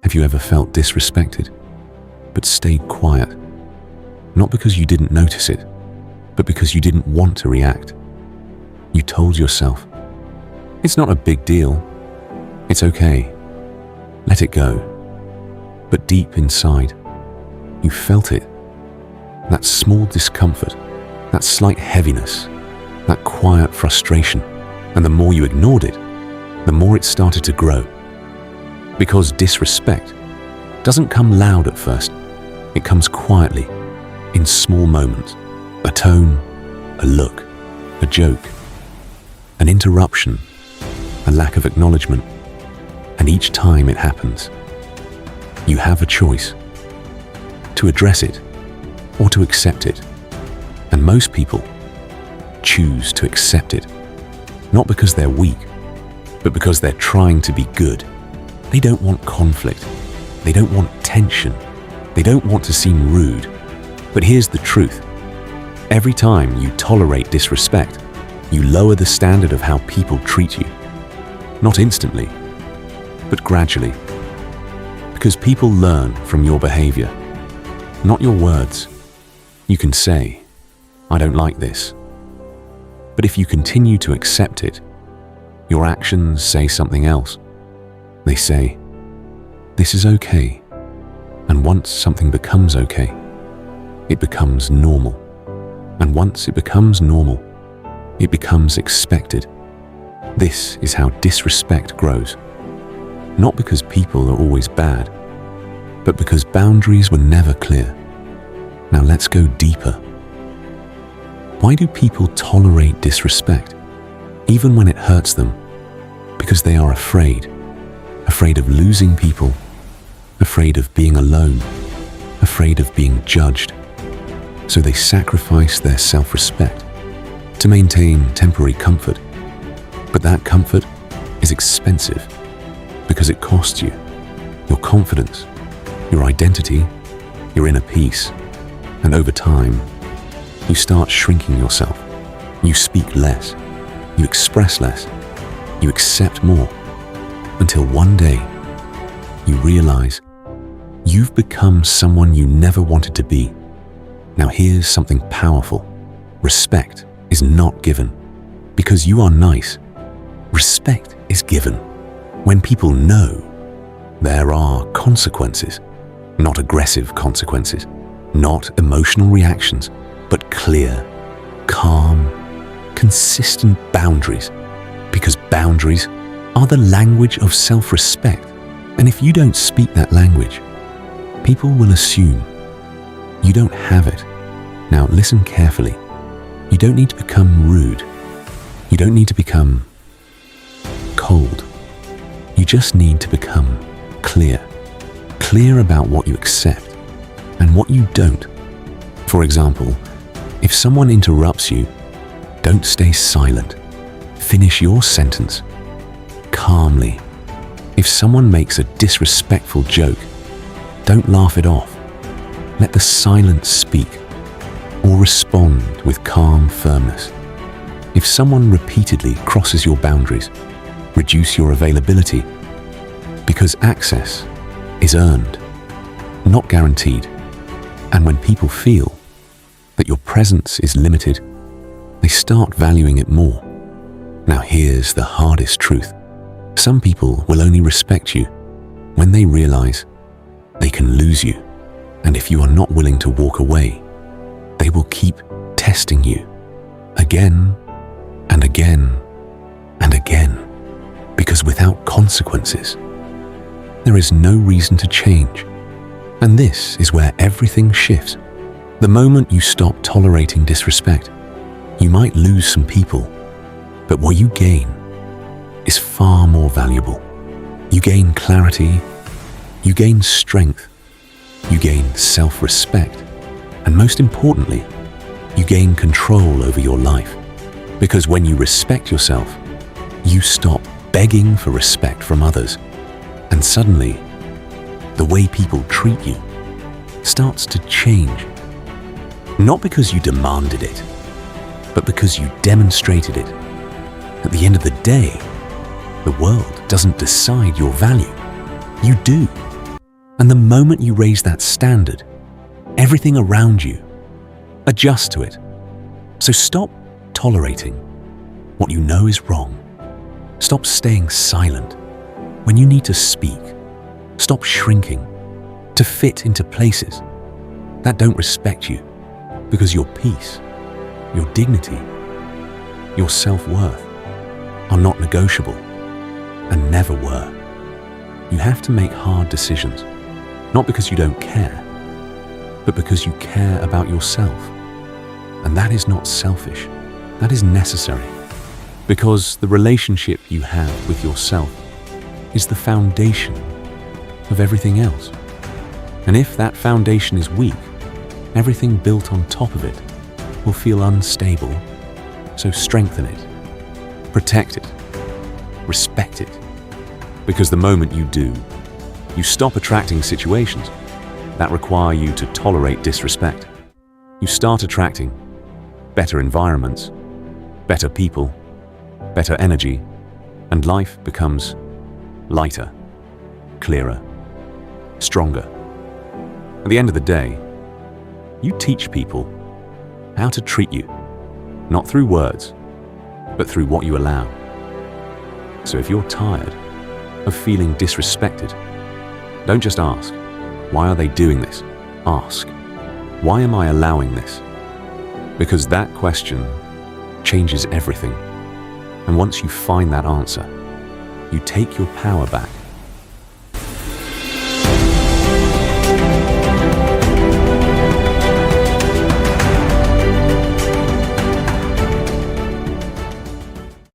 Have you ever felt disrespected, but stayed quiet? Not because you didn't notice it, but because you didn't want to react. You told yourself, it's not a big deal. It's okay. Let it go. But deep inside, you felt it. That small discomfort, that slight heaviness, that quiet frustration. And the more you ignored it, the more it started to grow. Because disrespect doesn't come loud at first. It comes quietly, in small moments. A tone, a look, a joke, an interruption, a lack of acknowledgement. And each time it happens, you have a choice to address it or to accept it. And most people choose to accept it, not because they're weak, but because they're trying to be good. They don't want conflict. They don't want tension. They don't want to seem rude. But here's the truth. Every time you tolerate disrespect, you lower the standard of how people treat you. Not instantly, but gradually. Because people learn from your behavior, not your words. You can say, I don't like this. But if you continue to accept it, your actions say something else. They say, this is okay. And once something becomes okay, it becomes normal. And once it becomes normal, it becomes expected. This is how disrespect grows. Not because people are always bad, but because boundaries were never clear. Now let's go deeper. Why do people tolerate disrespect, even when it hurts them? Because they are afraid of losing people, afraid of being alone, afraid of being judged. So they sacrifice their self-respect to maintain temporary comfort. But that comfort is expensive because it costs you your confidence, your identity, your inner peace. And over time, you start shrinking yourself. You speak less, you express less, you accept more, until one day you realize you've become someone you never wanted to be. Now here's something powerful. Respect is not given because you are nice. Respect is given when people know there are consequences, not aggressive consequences, not emotional reactions, but clear, calm, consistent boundaries. Because boundaries are the language of self-respect. And if you don't speak that language, people will assume you don't have it. Now listen carefully. You don't need to become rude. You don't need to become cold. You just need to become clear. Clear about what you accept and what you don't. For example, if someone interrupts you, don't stay silent. Finish your sentence calmly. If someone makes a disrespectful joke, don't laugh it off. Let the silence speak, or respond with calm firmness. If someone repeatedly crosses your boundaries, reduce your availability, because access is earned, not guaranteed. And when people feel that your presence is limited, they start valuing it more. Now here's the hardest truth. Some people will only respect you when they realize they can lose you. And if you are not willing to walk away, they will keep testing you again and again and again. Because without consequences, there is no reason to change. And this is where everything shifts. The moment you stop tolerating disrespect, you might lose some people, but what you gain is far more valuable. You gain clarity, you gain strength, you gain self-respect, and most importantly, you gain control over your life. Because when you respect yourself, you stop begging for respect from others, and suddenly, the way people treat you starts to change. Not because you demanded it, but because you demonstrated it. At the end of the day, the world doesn't decide your value. You do. And the moment you raise that standard, everything around you adjusts to it. So stop tolerating what you know is wrong. Stop staying silent when you need to speak. Stop shrinking to fit into places that don't respect you, because your peace, your dignity, your self-worth are not negotiable and never were. You have to make hard decisions, not because you don't care, but because you care about yourself. And that is not selfish, that is necessary, because the relationship you have with yourself is the foundation of everything else. And if that foundation is weak, everything built on top of it will feel unstable. So strengthen it, protect it, respect it. Because the moment you do, you stop attracting situations that require you to tolerate disrespect. You start attracting better environments, better people, better energy, and life becomes lighter, clearer, stronger. At the end of the day, you teach people how to treat you, not through words, but through what you allow. So if you're tired of feeling disrespected, don't just ask, why are they doing this? Ask, why am I allowing this? Because that question changes everything. And once you find that answer, you take your power back